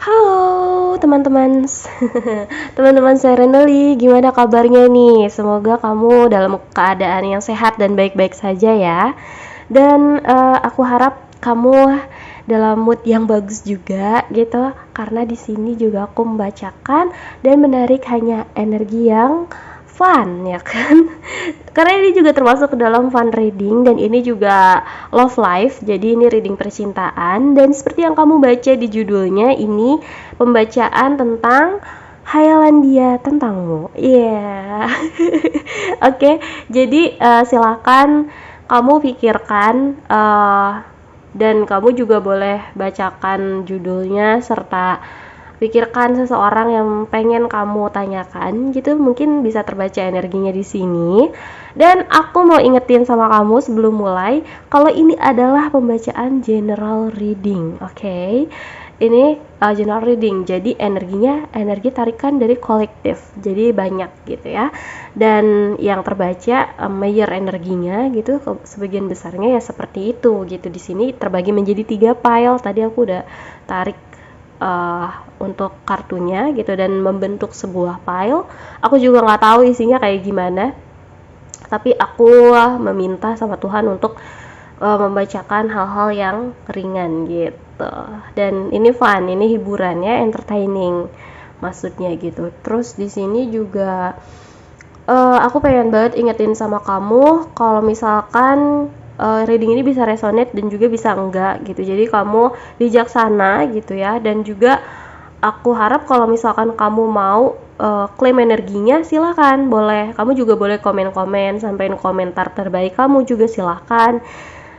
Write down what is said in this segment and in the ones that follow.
Halo teman-teman, teman-teman saya Reneli, gimana kabarnya nih? Semoga kamu dalam keadaan yang sehat dan baik-baik saja ya. Dan aku harap kamu dalam mood yang bagus juga gitu, karena di sini juga aku membacakan dan menarik hanya energi yang fun ya kan. Karena ini juga termasuk ke dalam fun reading dan ini juga love life, jadi ini reading percintaan dan seperti yang kamu baca di judulnya, ini pembacaan tentang hayalan dia tentangmu. Iya. Yeah. Oke, jadi silakan kamu pikirkan dan kamu juga boleh bacakan judulnya serta pikirkan seseorang yang pengen kamu tanyakan gitu, mungkin bisa terbaca energinya di sini. Dan aku mau ingetin sama kamu sebelum mulai kalau ini adalah pembacaan general reading, oke? Ini general reading, jadi energinya energi tarikan dari kolektif, jadi banyak gitu ya. Dan yang terbaca major energinya gitu, sebagian besarnya ya seperti itu gitu. Di sini terbagi menjadi 3 pile. Tadi aku udah tarik untuk kartunya gitu dan membentuk sebuah file. Aku juga nggak tahu isinya kayak gimana, tapi aku meminta sama Tuhan untuk membacakan hal-hal yang ringan gitu. Dan ini fun, ini hiburannya, entertaining maksudnya gitu. Terus di sini juga aku pengen banget ingetin sama kamu kalau misalkan reading ini bisa resonate dan juga bisa enggak gitu. Jadi kamu bijaksana gitu ya, dan juga aku harap kalau misalkan kamu mau klaim energinya silakan, boleh. Kamu juga boleh komen-komen, sampaikan komentar terbaik kamu juga silakan.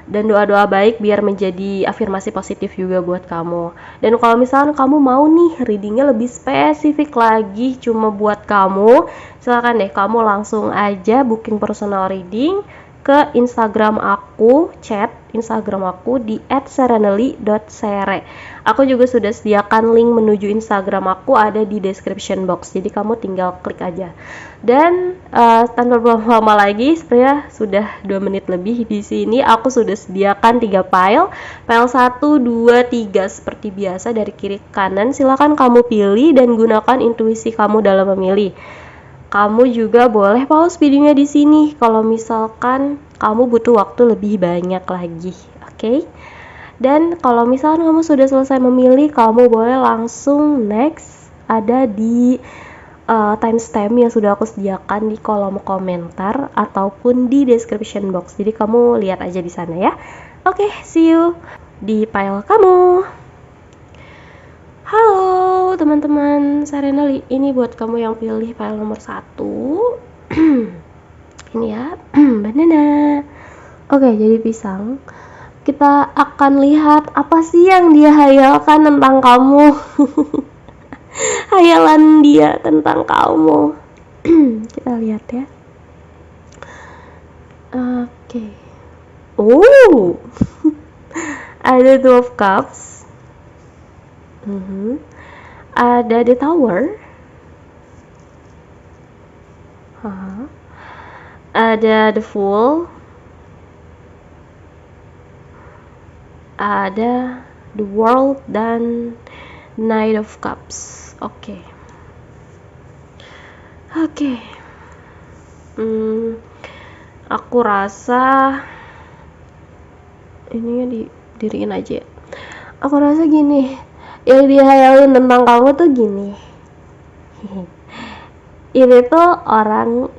Dan doa-doa baik biar menjadi afirmasi positif juga buat kamu. Dan kalau misalkan kamu mau nih readingnya lebih spesifik lagi cuma buat kamu, silakan deh kamu langsung aja booking personal reading ke Instagram aku, chat Instagram aku di @serenely.sere. Aku juga sudah sediakan link menuju Instagram aku ada di description box, jadi kamu tinggal klik aja. Dan tanpa berlama-lama lagi, sebenarnya sudah 2 menit lebih di sini aku sudah sediakan 3 file. File 1, 2, 3 seperti biasa dari kiri ke kanan. Silakan kamu pilih dan gunakan intuisi kamu dalam memilih. Kamu juga boleh pause videonya di sini kalau misalkan kamu butuh waktu lebih banyak lagi, oke? Dan kalau misalkan kamu sudah selesai memilih, kamu boleh langsung next, ada di timestamp yang sudah aku sediakan di kolom komentar ataupun di description box. Jadi kamu lihat aja di sana ya. Oke, see you di file kamu. Halo teman-teman, saya Renali. Ini buat kamu yang pilih file nomor 1. Ini ya, banana. Oke, jadi pisang. Kita akan lihat apa sih yang dia hayalkan tentang kamu. Hayalan dia tentang kamu. Kita lihat ya. Oke. Oh. Ada 12 cups. Ada the tower. Ada the fool. Ada the world dan knight of cups. Oke. Aku rasa ininya didiriin aja. Aku rasa gini, yang dihayalin tentang kamu tuh gini. Ini tuh orang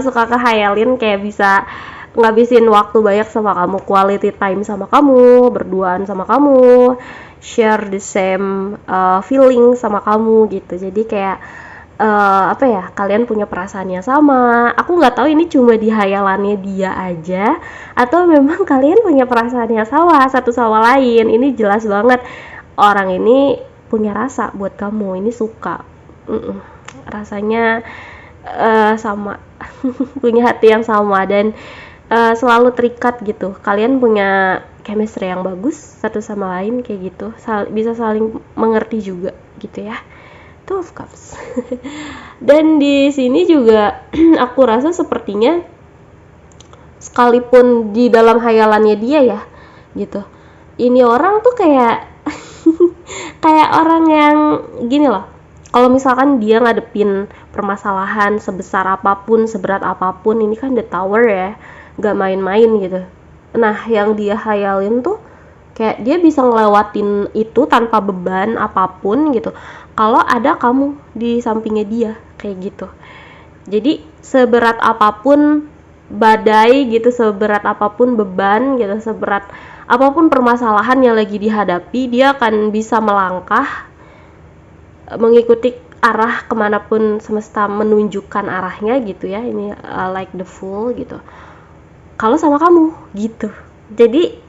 suka kehayalin kayak bisa ngabisin waktu banyak sama kamu, quality time sama kamu, berduaan sama kamu, share the same feeling sama kamu gitu. Jadi kayak apa ya, kalian punya perasaan yang sama. Aku nggak tahu ini cuma di hayalannya dia aja atau memang kalian punya perasaan yang sama satu sama lain. Ini jelas banget orang ini punya rasa buat kamu, ini suka. Rasanya sama. Punya hati yang sama dan selalu terikat gitu. Kalian punya chemistry yang bagus satu sama lain kayak gitu. Bisa saling mengerti juga gitu ya. 12 cups. Dan di sini juga aku rasa sepertinya sekalipun di dalam hayalannya dia ya gitu, ini orang tuh kayak kayak orang yang gini loh. Kalau misalkan dia ngadepin permasalahan sebesar apapun, seberat apapun, ini kan The Tower ya, nggak main-main gitu. Nah, yang dia hayalin tuh kayak dia bisa ngelewatin itu tanpa beban apapun gitu. Kalau ada kamu di sampingnya dia, kayak gitu. Jadi seberat apapun badai gitu, seberat apapun beban gitu, seberat apapun permasalahan yang lagi dihadapi, dia akan bisa melangkah mengikuti arah kemanapun semesta menunjukkan arahnya gitu ya. Ini like the fool gitu kalau sama kamu gitu. Jadi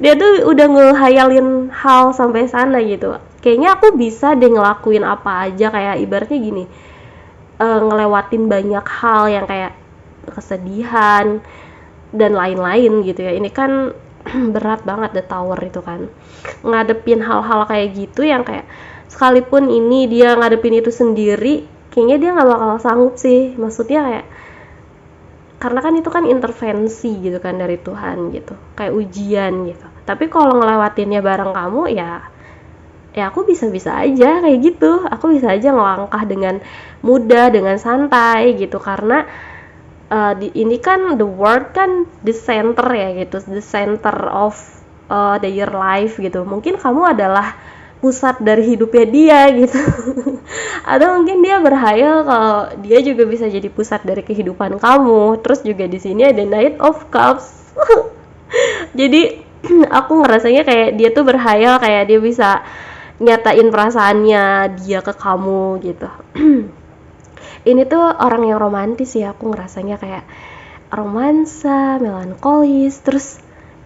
dia tuh udah ngehayalin hal sampai sana gitu. Kayaknya aku bisa deh ngelakuin apa aja, kayak ibaratnya gini, ngelewatin banyak hal yang kayak kesedihan dan lain-lain gitu ya. Ini kan berat banget The Tower itu kan, ngadepin hal-hal kayak gitu yang kayak sekalipun ini dia ngadepin itu sendiri, kayaknya dia nggak bakal sanggup sih. Maksudnya kayak karena kan itu kan intervensi gitu kan dari Tuhan gitu, kayak ujian gitu. Tapi kalau ngelewatinnya bareng kamu ya aku bisa-bisa aja kayak gitu. Aku bisa aja ngelangkah dengan mudah, dengan santai gitu, karena ini kan the world kan the center ya gitu, the center of their life gitu. Mungkin kamu adalah pusat dari hidupnya dia gitu. Atau mungkin dia berhayal kalau dia juga bisa jadi pusat dari kehidupan kamu. Terus juga di sini ada Knight of Cups. Jadi aku ngerasanya kayak dia tuh berhayal kayak dia bisa nyatain perasaannya dia ke kamu gitu. Ini tuh orang yang romantis ya, aku ngerasanya kayak romansa, melankolis, terus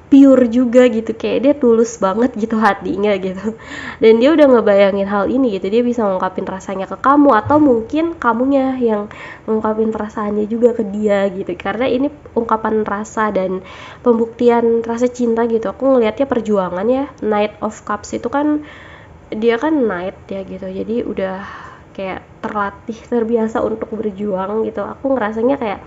pure juga gitu, kayak dia tulus banget gitu hatinya gitu. Dan dia udah ngebayangin hal ini gitu, dia bisa ngungkapin rasanya ke kamu, atau mungkin kamunya yang ngungkapin perasaannya juga ke dia gitu. Karena ini ungkapan rasa dan pembuktian rasa cinta gitu. Aku ngelihatnya perjuangan ya. Knight of Cups itu kan dia kan knight ya gitu, jadi udah kayak terlatih, terbiasa untuk berjuang gitu. Aku ngerasanya kayak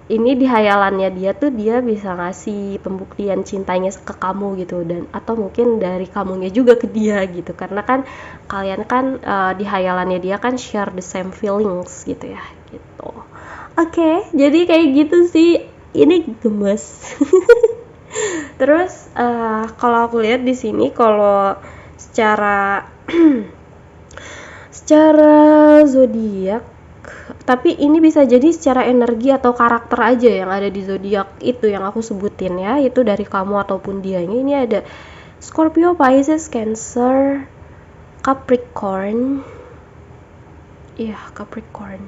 ini di hayalannya dia tuh dia bisa ngasih pembuktian cintanya ke kamu gitu, dan atau mungkin dari kamunya juga ke dia gitu, karena kan kalian kan di hayalannya dia kan share the same feelings gitu ya gitu. Oke, jadi kayak gitu sih, ini gemes. Terus kalau aku lihat di sini, kalau secara secara zodiak, tapi ini bisa jadi secara energi atau karakter aja yang ada di zodiak itu yang aku sebutin ya, itu dari kamu ataupun dianya. Ini ada Scorpio, Pisces, Cancer, Capricorn. Iya, Capricorn.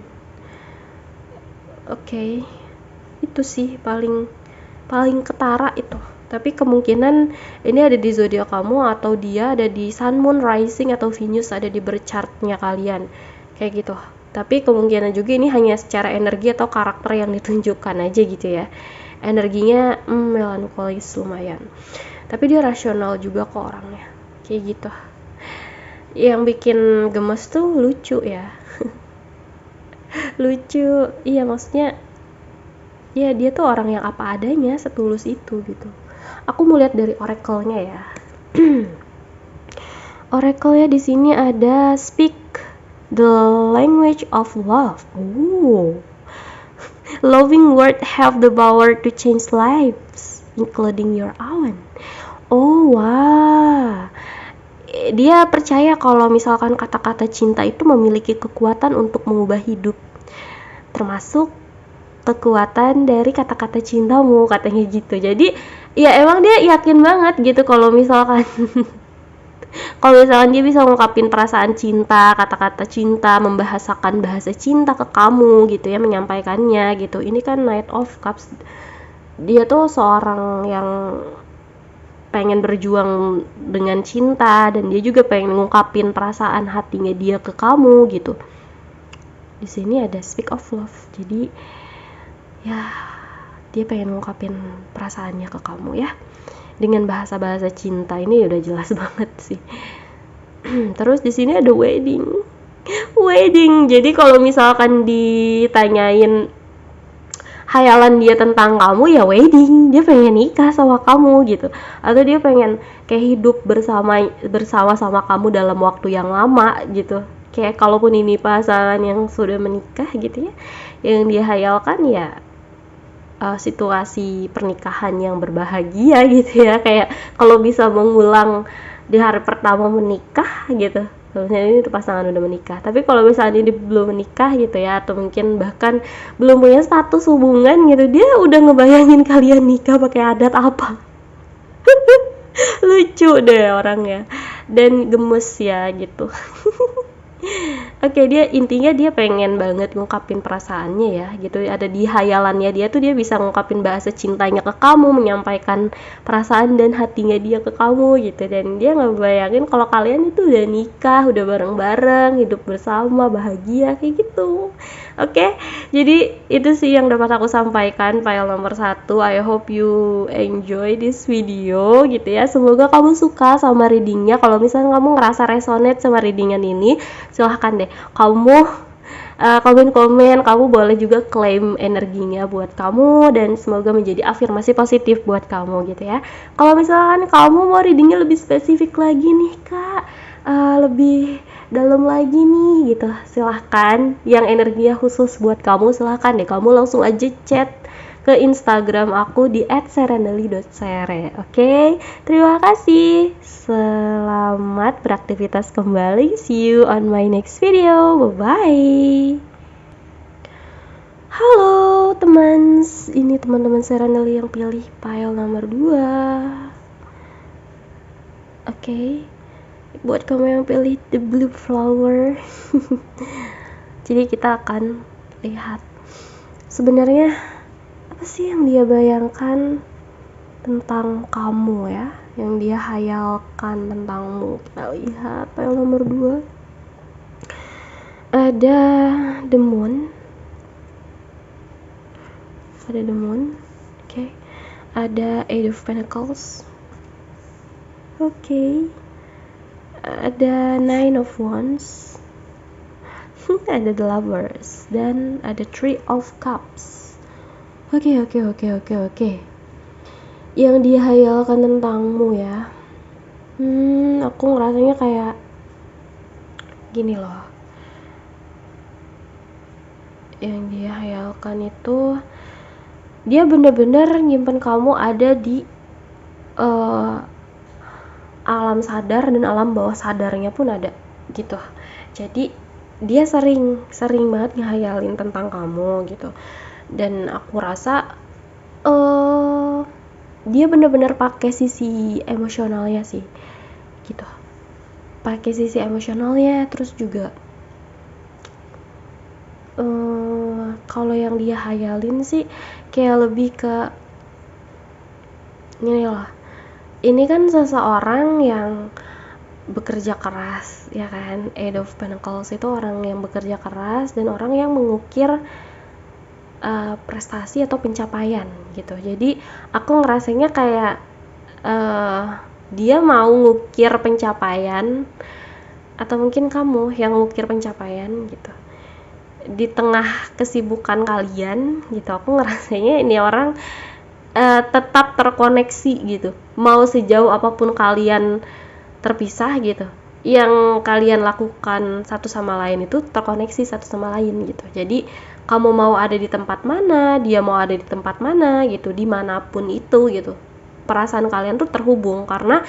Oke. Itu sih paling ketara itu. Tapi kemungkinan ini ada di zodiak kamu, atau dia ada di Sun, Moon, Rising, atau Venus ada di birth chart-nya kalian. Kayak gitu. Tapi kemungkinan juga ini hanya secara energi atau karakter yang ditunjukkan aja gitu ya. Energinya melankolis lumayan. Tapi dia rasional juga kok orangnya. Kayak gitu. Yang bikin gemes tuh lucu ya. Lucu. Iya, maksudnya ya dia tuh orang yang apa adanya, setulus itu gitu. Aku mau lihat dari oracle-nya ya. Oracle-nya di sini ada speak the language of love. Loving word have the power to change lives, including your own. Oh, wah. Dia percaya kalau misalkan kata-kata cinta itu memiliki kekuatan untuk mengubah hidup, termasuk kekuatan dari kata-kata cintamu, katanya gitu. Jadi ya emang dia yakin banget gitu kalau misalkan dia bisa ngungkapin perasaan cinta, kata-kata cinta, membahasakan bahasa cinta ke kamu gitu ya, menyampaikannya gitu. Ini kan Knight of Cups, dia tuh seorang yang pengen berjuang dengan cinta, dan dia juga pengen ngungkapin perasaan hatinya dia ke kamu gitu. Di sini ada speak of love, jadi ya dia pengen ngungkapin perasaannya ke kamu ya dengan bahasa-bahasa cinta. Ini udah jelas banget sih. Terus di sini ada wedding. Jadi kalau misalkan ditanyain hayalan dia tentang kamu ya wedding, dia pengen nikah sama kamu gitu, atau dia pengen kayak hidup bersama sama kamu dalam waktu yang lama gitu. Kayak kalaupun ini pasangan yang sudah menikah gitu ya, yang dia hayalkan ya situasi pernikahan yang berbahagia gitu ya, kayak kalau bisa mengulang di hari pertama menikah gitu. Kalau misalnya ini tuh pasangan udah menikah, tapi kalau misalnya ini belum menikah gitu ya, atau mungkin bahkan belum punya status hubungan gitu, dia udah ngebayangin kalian nikah pakai adat apa. Lucu deh orangnya dan gemes ya gitu. Oke, dia intinya dia pengen banget ngungkapin perasaannya ya gitu, ada di hayalannya dia tuh dia bisa ngungkapin bahasa cintanya ke kamu, menyampaikan perasaan dan hatinya dia ke kamu gitu, dan dia ngebayangin kalau kalian itu udah nikah, udah bareng-bareng, hidup bersama, bahagia kayak gitu. Oke, jadi itu sih yang dapat aku sampaikan file nomor 1. I hope you enjoy this video gitu ya. Semoga kamu suka sama readingnya. Kalau misalnya kamu ngerasa resonate sama readingan ini, silahkan deh kamu komen-komen. Kamu boleh juga klaim energinya buat kamu, dan semoga menjadi afirmasi positif buat kamu gitu ya. Kalau misalkan kamu mau readingnya lebih spesifik lagi nih kak, lebih dalam lagi nih gitu, silahkan. Yang energinya khusus buat kamu, silahkan deh kamu langsung aja chat ke Instagram aku di @serenely.sere. Oke, terima kasih, selamat beraktivitas kembali, see you on my next video, bye bye. Halo teman, ini teman-teman Serenely yang pilih file nomor 2. Oke, buat kamu yang pilih the blue flower. Jadi kita akan lihat sebenarnya apa sih yang dia bayangkan tentang kamu ya, yang dia hayalkan tentangmu. Kita lihat file nomor 2. Ada the moon. Oke. Ada Eight of Pentacles. Oke. Ada Nine of Wands. Ada The Lovers dan ada Three of Cups. Oke. Yang dia hayalkan tentangmu ya. Aku ngerasanya kayak gini loh. Yang dia hayalkan itu dia bener-bener nyimpen kamu ada di alam sadar dan alam bawah sadarnya pun ada gitu. Jadi dia sering banget ngehayalin tentang kamu gitu, dan aku rasa dia bener-bener pakai sisi emosionalnya sih gitu, pakai sisi emosionalnya. Terus juga kalau yang dia hayalin sih kayak lebih ke gini lah, ini kan seseorang yang bekerja keras ya kan. Eight of Pentacles itu orang yang bekerja keras dan orang yang mengukir prestasi atau pencapaian gitu. Jadi aku ngerasanya kayak dia mau ngukir pencapaian, atau mungkin kamu yang ngukir pencapaian gitu di tengah kesibukan kalian gitu. Aku ngerasanya ini orang tetap terkoneksi gitu, mau sejauh apapun kalian terpisah gitu, yang kalian lakukan satu sama lain itu terkoneksi satu sama lain gitu. Jadi kamu mau ada di tempat mana, dia mau ada di tempat mana gitu, dimanapun itu gitu, perasaan kalian tuh terhubung. Karena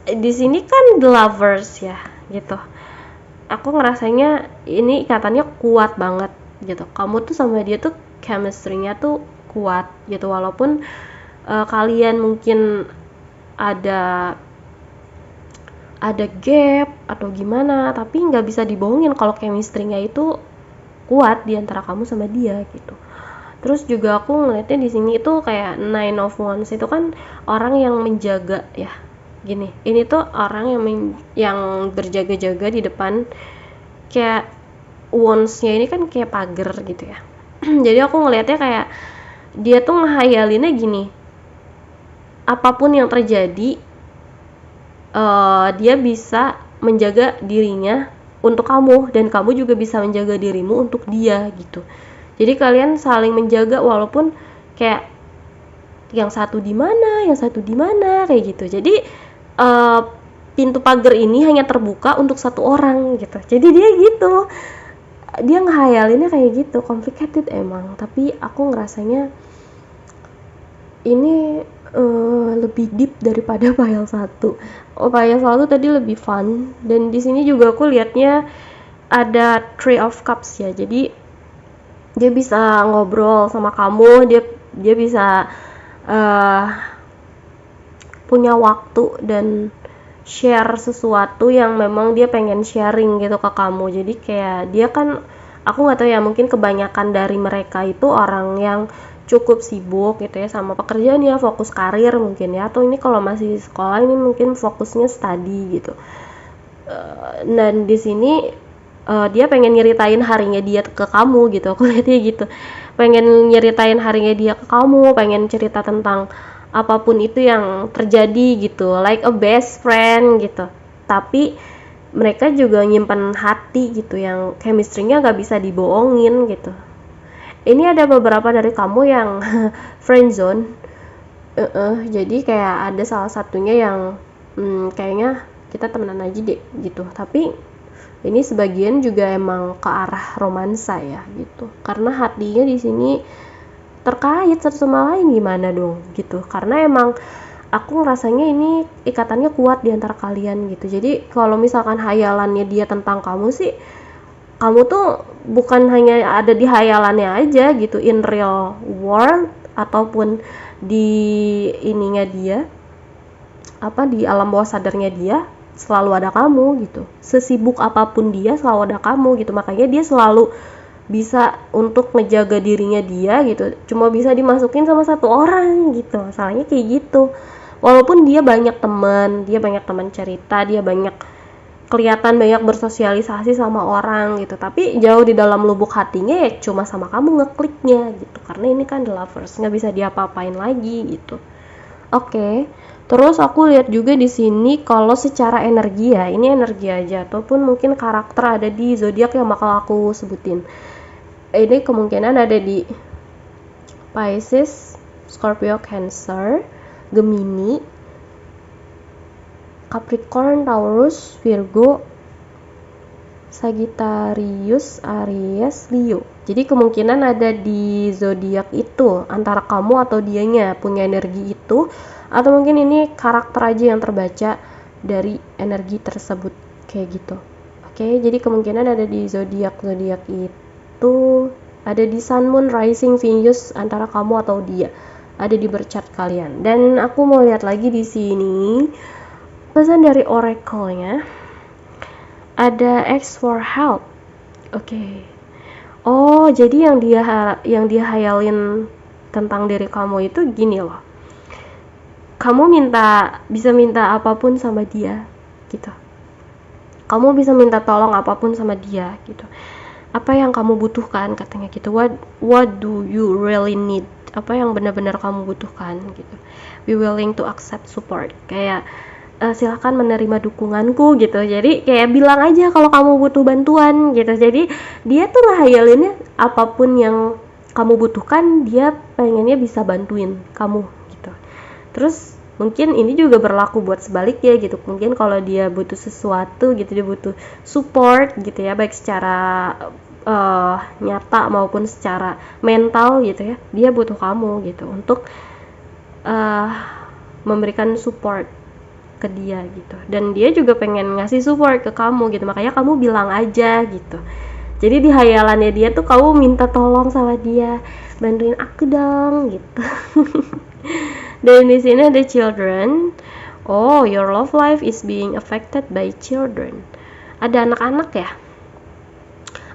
di sini kan the lovers ya gitu. Aku ngerasanya ini ikatannya kuat banget gitu. Kamu tuh sama dia tuh chemistry-nya tuh kuat gitu, walaupun kalian mungkin ada gap atau gimana, tapi nggak bisa dibohongin kalau chemistry-nya itu kuat di antara kamu sama dia gitu. Terus juga aku ngeliatnya di sini itu kayak Nine of Wands itu kan orang yang menjaga ya. Gini, ini tuh orang yang berjaga-jaga di depan, kayak wands-nya ini kan kayak pagar gitu ya. Jadi aku ngelihatnya kayak dia tuh ngehayalinnya gini, apapun yang terjadi dia bisa menjaga dirinya untuk kamu, dan kamu juga bisa menjaga dirimu untuk dia gitu. Jadi kalian saling menjaga walaupun kayak yang satu di mana, yang satu di mana kayak gitu. Jadi pintu pagar ini hanya terbuka untuk satu orang gitu. Jadi dia gitu. Dia ngehayalinnya kayak gitu, complicated emang. Tapi aku ngerasanya ini lebih deep daripada file 1. File 1 tadi lebih fun, dan di sini juga aku lihatnya ada Three of Cups ya. Jadi dia bisa ngobrol sama kamu, dia bisa punya waktu dan share sesuatu yang memang dia pengen sharing gitu ke kamu. Jadi kayak dia kan, aku nggak tahu ya, mungkin kebanyakan dari mereka itu orang yang cukup sibuk gitu ya sama pekerjaannya, fokus karir mungkin ya, atau ini kalau masih sekolah ini mungkin fokusnya study gitu. Dan di sini dia pengen nyeritain harinya dia ke kamu gitu, aku lihatnya gitu, pengen nyeritain harinya dia ke kamu, pengen cerita tentang apapun itu yang terjadi gitu, like a best friend gitu. Tapi mereka juga nyimpen hati gitu, yang chemistry-nya nggak bisa dibohongin gitu. Ini ada beberapa dari kamu yang friendzone. Jadi kayak ada salah satunya yang kayaknya kita temenan aja deh gitu, tapi ini sebagian juga emang ke arah romansa ya gitu, karena hatinya di sini terkait satu sama lain. Gimana dong gitu, karena emang aku ngerasanya ini ikatannya kuat di antara kalian gitu. Jadi kalau misalkan hayalannya dia tentang kamu sih, kamu tuh bukan hanya ada di hayalannya aja gitu, in real world ataupun di ininya dia, di alam bawah sadarnya dia selalu ada kamu gitu. Sesibuk apapun dia selalu ada kamu gitu. Makanya dia selalu bisa untuk ngejaga dirinya dia gitu, cuma bisa dimasukin sama satu orang gitu. Masalahnya kayak gitu. Walaupun dia banyak teman cerita, dia kelihatan banyak bersosialisasi sama orang gitu, tapi jauh di dalam lubuk hatinya ya cuma sama kamu ngekliknya gitu, karena ini kan the lovers, nggak bisa diapa-apain lagi gitu. Oke. Terus aku lihat juga di sini kalau secara energi ya, ini energi aja ataupun mungkin karakter ada di zodiak yang bakal aku sebutin. Ini kemungkinan ada di Pisces, Scorpio, Cancer, Gemini, Capricorn, Taurus, Virgo, Sagittarius, Aries, Leo. Jadi kemungkinan ada di zodiak itu, antara kamu atau dianya punya energi itu, atau mungkin ini karakter aja yang terbaca dari energi tersebut kayak gitu. Oke, jadi kemungkinan ada di zodiak itu, ada di Sun, Moon, Rising, Venus, antara kamu atau dia, ada di berchart kalian. Dan aku mau lihat lagi di sini pesan dari oracle-nya, ada X for help. Oke. Oh, jadi yang dia hayalin tentang diri kamu itu gini loh. Kamu bisa minta apapun sama dia gitu. Kamu bisa minta tolong apapun sama dia gitu. Apa yang kamu butuhkan katanya gitu. What do you really need? Apa yang benar-benar kamu butuhkan gitu. Be willing to accept support. Kayak silakan menerima dukunganku gitu. Jadi kayak bilang aja kalau kamu butuh bantuan gitu. Jadi dia tuh ngehayalinnya apapun yang kamu butuhkan, dia pengennya bisa bantuin kamu gitu. Terus mungkin ini juga berlaku buat sebaliknya gitu. Mungkin kalau dia butuh sesuatu gitu, dia butuh support gitu ya, baik secara nyata maupun secara mental gitu ya, dia butuh kamu gitu untuk memberikan support ke dia gitu. Dan dia juga pengen ngasih support ke kamu gitu, makanya kamu bilang aja gitu. Jadi di hayalannya dia tuh kamu minta tolong sama dia, bantuin aku dong gitu. Dan di sini ada children. Oh, your love life is being affected by children. Ada anak-anak ya.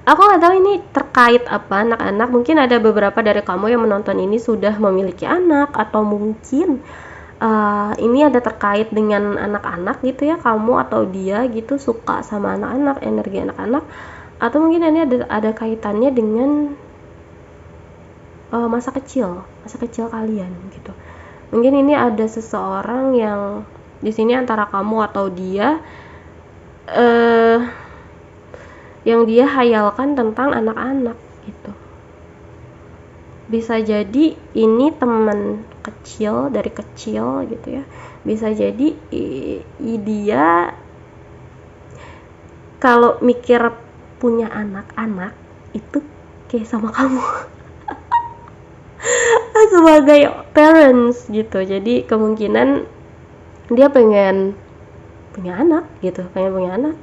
Aku nggak tahu ini terkait apa anak-anak. Mungkin ada beberapa dari kamu yang menonton ini sudah memiliki anak, atau mungkin ini ada terkait dengan anak-anak gitu ya, kamu atau dia gitu suka sama anak-anak, energi anak-anak, atau mungkin ini ada kaitannya dengan masa kecil kalian gitu. Mungkin ini ada seseorang yang di sini antara kamu atau dia yang dia hayalkan tentang anak-anak gitu. bisa jadi ini teman kecil dari kecil gitu ya, bisa jadi dia kalau mikir punya anak-anak itu kayak sama kamu sebagai parents gitu. Jadi kemungkinan dia pengen punya anak gitu, pengen punya anak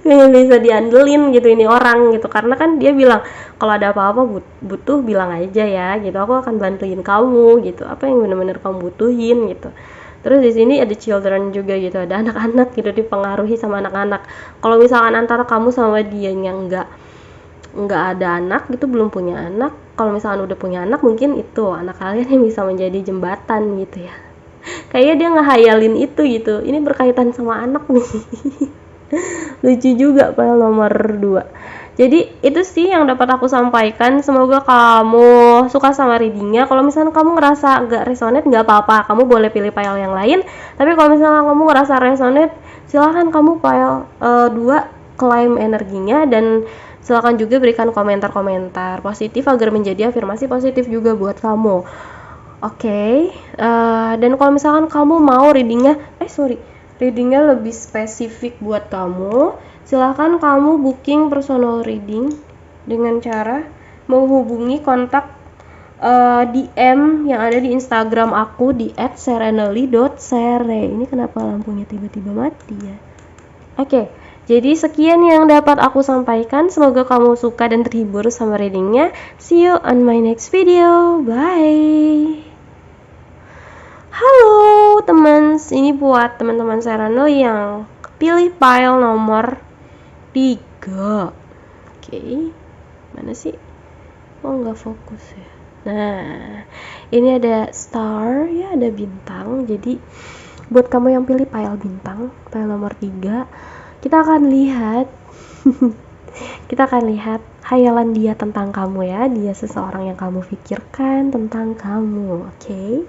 pengen bisa diandelin gitu ini orang gitu, karena kan dia bilang kalau ada apa-apa butuh bilang aja ya gitu, aku akan bantuin kamu gitu, apa yang benar-benar kamu butuhin gitu. Terus di sini ada children juga gitu, ada anak-anak gitu, dipengaruhi sama anak-anak. Kalau misalkan antara kamu sama dia yang nggak ada anak gitu, belum punya anak, kalau misalkan udah punya anak mungkin itu anak kalian yang bisa menjadi jembatan gitu ya. Kayaknya dia ngehayalin itu gitu, ini berkaitan sama anak nih. Lucu juga file nomor 2. Jadi itu sih yang dapat aku sampaikan, semoga kamu suka sama readingnya. Kalau misalnya kamu ngerasa gak resonate gak apa-apa, kamu boleh pilih file yang lain. Tapi kalau misalnya kamu ngerasa resonate, silahkan kamu file 2 claim energinya, dan silahkan juga berikan komentar-komentar positif agar menjadi afirmasi positif juga buat kamu. Oke. Dan kalau misalkan kamu mau readingnya lebih spesifik buat kamu, silahkan kamu booking personal reading dengan cara menghubungi kontak DM yang ada di Instagram aku di @serenely.sere. Ini kenapa lampunya tiba-tiba mati ya? Oke, jadi sekian yang dapat aku sampaikan. Semoga kamu suka dan terhibur sama readingnya. See you on my next video. Bye. Halo teman, ini buat teman-teman Serenely yang pilih file nomor 3. Oke, mana sih? Oh, nggak fokus ya. Nah, ini ada star ya, ada bintang. Jadi buat kamu yang pilih file bintang, file nomor 3, kita akan lihat hayalan dia tentang kamu ya. Dia seseorang yang kamu pikirkan tentang kamu. Oke.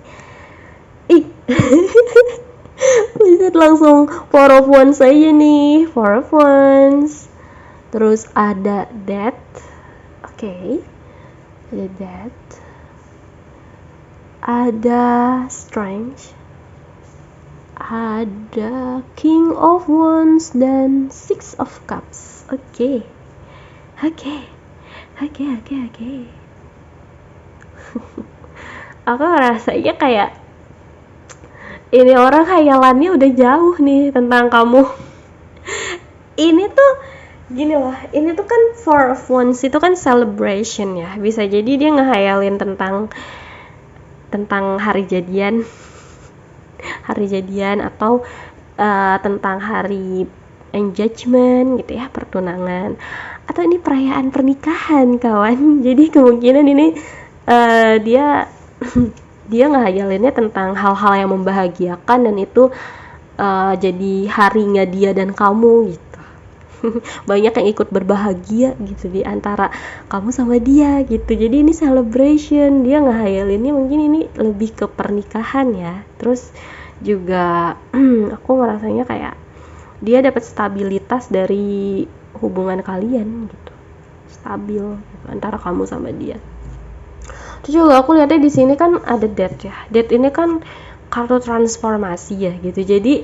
Lihat langsung 4 of Wands aja nih, 4 of Wands. Terus ada Death. Oke. Ada Death. Ada Strange. Ada King of Wands dan Six of Cups. Oke. Aku rasanya kayak ini orang khayalannya udah jauh nih tentang kamu. Ini tuh gini loh, ini tuh kan Four of Wands itu kan celebration ya. Bisa jadi dia ngehayalin tentang hari jadian atau tentang hari engagement gitu ya, pertunangan, atau ini perayaan pernikahan kawan. Jadi kemungkinan ini dia ngehayalinnya tentang hal-hal yang membahagiakan, dan itu jadi harinya dia dan kamu gitu. Banyak yang ikut berbahagia gitu di antara kamu sama dia gitu. Jadi ini celebration, dia ngehayalinnya mungkin ini lebih ke pernikahan ya. Terus juga aku ngerasanya kayak dia dapat stabilitas dari hubungan kalian gitu, stabil gitu, antara kamu sama dia. Terus juga aku lihatnya di sini kan ada Death ya. Death ini kan kartu transformasi ya gitu. Jadi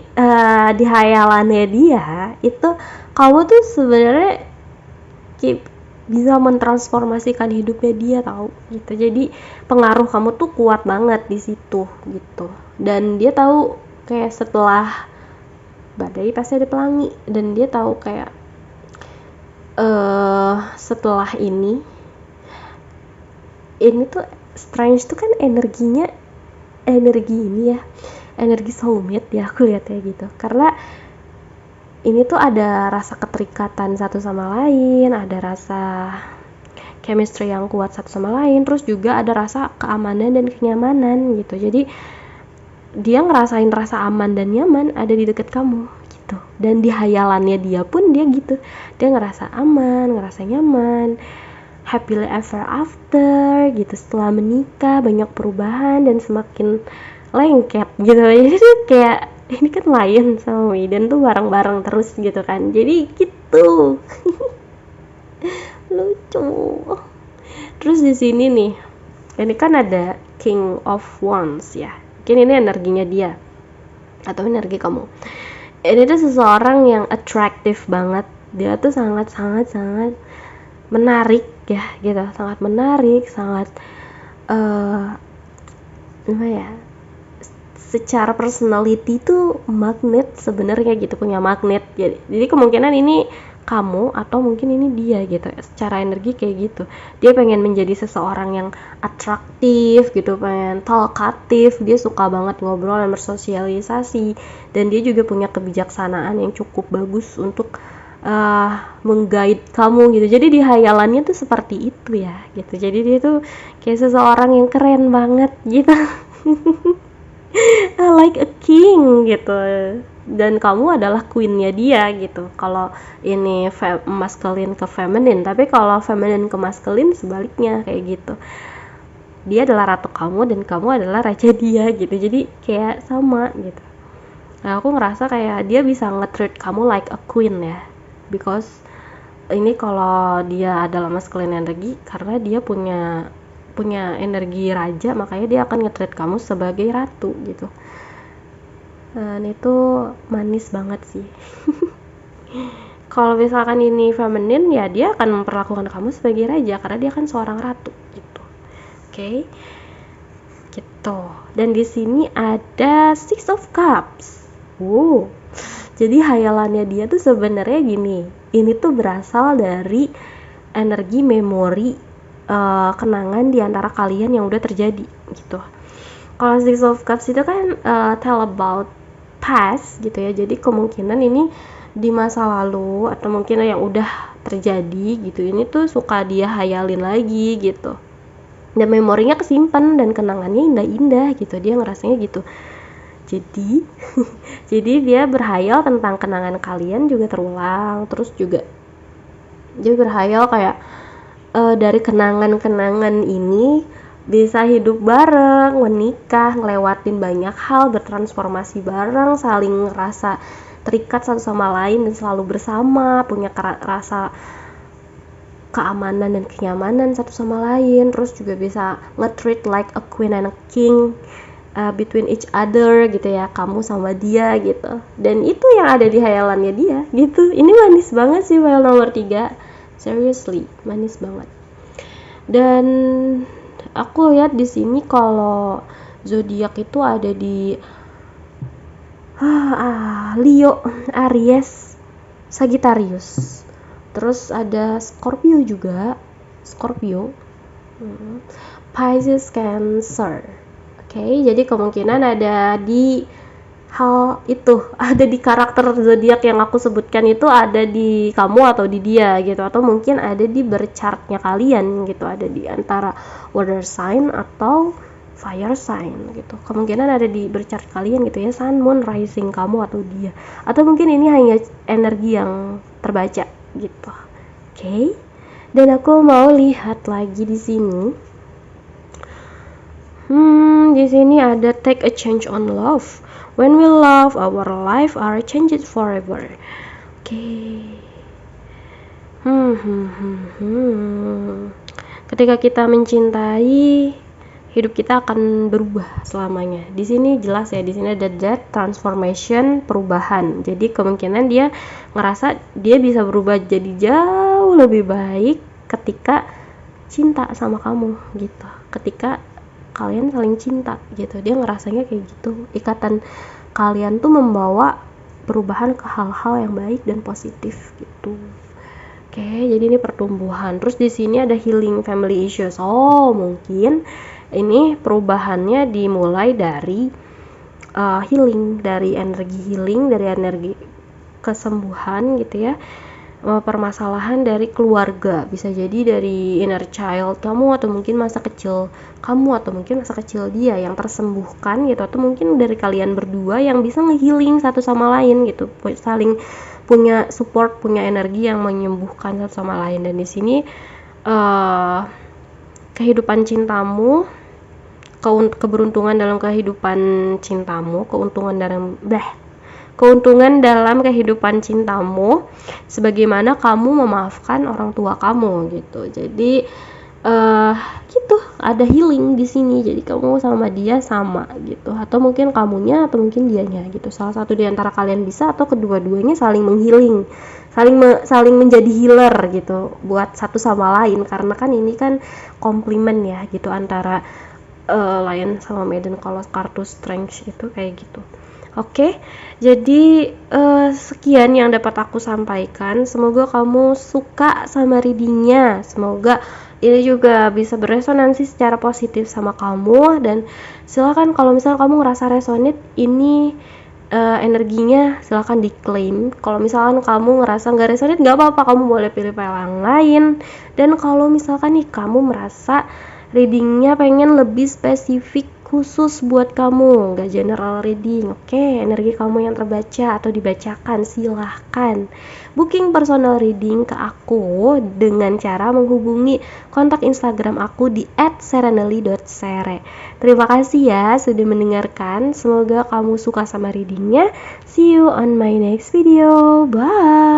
di hayalannya dia itu kamu tuh sebenarnya bisa mentransformasikan hidupnya dia tahu gitu. Jadi pengaruh kamu tuh kuat banget di situ gitu. Dan dia tahu kayak setelah badai pasti ada pelangi, dan dia tahu kayak setelah ini tuh Strange tuh kan energi ini ya, energi soulmate ya aku lihatnya gitu. Karena ini tuh ada rasa keterikatan satu sama lain, ada rasa chemistry yang kuat satu sama lain, terus juga ada rasa keamanan dan kenyamanan gitu. Jadi dia ngerasain rasa aman dan nyaman ada di dekat kamu gitu. Dan di hayalannya dia pun dia gitu, dia ngerasa aman, ngerasa nyaman, happily ever after gitu. Setelah menikah banyak perubahan dan semakin lengket gitu. Jadi kayak ini kan Lion sama Maiden tuh bareng-bareng terus gitu kan. Jadi gitu. Lucu. Terus di sini nih, ini kan ada King of Wands ya. Mungkin ini energinya dia atau energi kamu. Ini tuh seseorang yang atraktif banget. Dia tuh sangat menarik ya gitu, sangat menarik, sangat apa ya? Secara personality tuh magnet sebenarnya gitu, punya magnet. Jadi kemungkinan ini kamu atau mungkin ini dia gitu. Secara energi kayak gitu. Dia pengen menjadi seseorang yang atraktif gitu, pengen talkatif, dia suka banget ngobrol dan bersosialisasi, dan dia juga punya kebijaksanaan yang cukup bagus untuk mengguide kamu gitu. Jadi di hayalannya tuh seperti itu ya gitu. Jadi dia tuh kayak seseorang yang keren banget gitu. Like a king gitu, dan kamu adalah queennya dia gitu. Kalau ini masculine ke feminine, tapi kalau feminine ke masculine sebaliknya kayak gitu. Dia adalah ratu kamu dan kamu adalah raja dia gitu. Jadi kayak sama gitu. Nah, aku ngerasa kayak dia bisa nge-treat kamu like a queen ya, because ini kalau dia adalah masculine energi karena dia punya energi raja, makanya dia akan nge-treat kamu sebagai ratu gitu. Dan itu manis banget sih. Kalau misalkan ini feminine ya dia akan memperlakukan kamu sebagai raja karena dia kan seorang ratu gitu. Oke. Gitu. Dan di sini ada Six of Cups. Jadi hayalannya dia tuh sebenarnya gini. Ini tuh berasal dari energi memori kenangan di antara kalian yang udah terjadi gitu. Kalau Six of Cups itu kan tell about past gitu ya. Jadi kemungkinan ini di masa lalu atau mungkin yang udah terjadi gitu. Ini tuh suka dia hayalin lagi gitu. Dan memorinya kesimpan dan kenangannya indah-indah gitu. Dia ngerasanya gitu. Jadi jadi dia berhayal tentang kenangan kalian juga terulang. Terus juga dia berhayal kayak dari kenangan-kenangan ini bisa hidup bareng, menikah, ngelewatin banyak hal, bertransformasi bareng, saling ngerasa terikat satu sama lain dan selalu bersama, punya rasa keamanan dan kenyamanan satu sama lain. Terus juga bisa nge-treat like a queen and a king between each other gitu ya, kamu sama dia gitu. Dan itu yang ada di hayalannya dia gitu. Ini manis banget sih file nomor 3. Seriously, manis banget. Dan aku lihat di sini kalau zodiak itu ada di Leo, Aries, Sagittarius. Terus ada Scorpio juga, Pisces, Cancer. Oke, jadi kemungkinan ada di hal itu, ada di karakter zodiak yang aku sebutkan itu ada di kamu atau di dia gitu, atau mungkin ada di berchartnya kalian gitu, ada di antara water sign atau fire sign gitu. Kemungkinan ada di berchart kalian gitu ya, sun, moon, rising kamu atau dia, atau mungkin ini hanya energi yang terbaca gitu. Oke. Dan aku mau lihat lagi di sini. Di sini ada take a change on love. When we love, our life are changed forever. Ketika kita mencintai, hidup kita akan berubah selamanya. Di sini jelas ya, di sini ada that transformation, perubahan. Jadi kemungkinan dia ngerasa dia bisa berubah jadi jauh lebih baik ketika cinta sama kamu gitu. Ketika kalian saling cinta gitu, dia ngerasanya kayak gitu. Ikatan kalian tuh membawa perubahan ke hal-hal yang baik dan positif gitu. Oke, jadi ini pertumbuhan. Terus di sini ada healing family issues. Mungkin ini perubahannya dimulai dari healing, dari energi healing, dari energi kesembuhan gitu ya. Permasalahan dari keluarga, bisa jadi dari inner child kamu, atau mungkin masa kecil kamu, atau mungkin masa kecil dia yang tersembuhkan gitu, atau mungkin dari kalian berdua yang bisa nge-healing satu sama lain gitu, saling punya support, punya energi yang menyembuhkan satu sama lain. Dan di sini kehidupan cintamu, keberuntungan dalam kehidupan cintamu, keuntungan dalam kehidupan cintamu sebagaimana kamu memaafkan orang tua kamu gitu. Jadi eh gitu, ada healing di sini. Jadi kamu sama dia sama gitu, atau mungkin kamunya atau mungkin dianya gitu. Salah satu di antara kalian bisa, atau kedua-duanya saling menghealing, saling menjadi healer gitu buat satu sama lain, karena kan ini kan komplimen ya gitu antara Lion sama Maiden kalau kartu strength itu kayak gitu. Oke, jadi sekian yang dapat aku sampaikan. Semoga kamu suka sama readingnya. Semoga ini juga bisa beresonansi secara positif sama kamu. Dan silakan kalau misalnya kamu ngerasa resonate ini energinya, silakan diklaim. Kalau misalkan kamu ngerasa nggak resonate, nggak apa-apa, kamu boleh pilih yang lain. Dan kalau misalkan nih kamu merasa readingnya pengen lebih spesifik khusus buat kamu, nggak general reading, oke, energi kamu yang terbaca atau dibacakan, silahkan booking personal reading ke aku dengan cara menghubungi kontak Instagram aku di @serenely.sere. Terima kasih ya sudah mendengarkan, semoga kamu suka sama readingnya. See you on my next video, bye.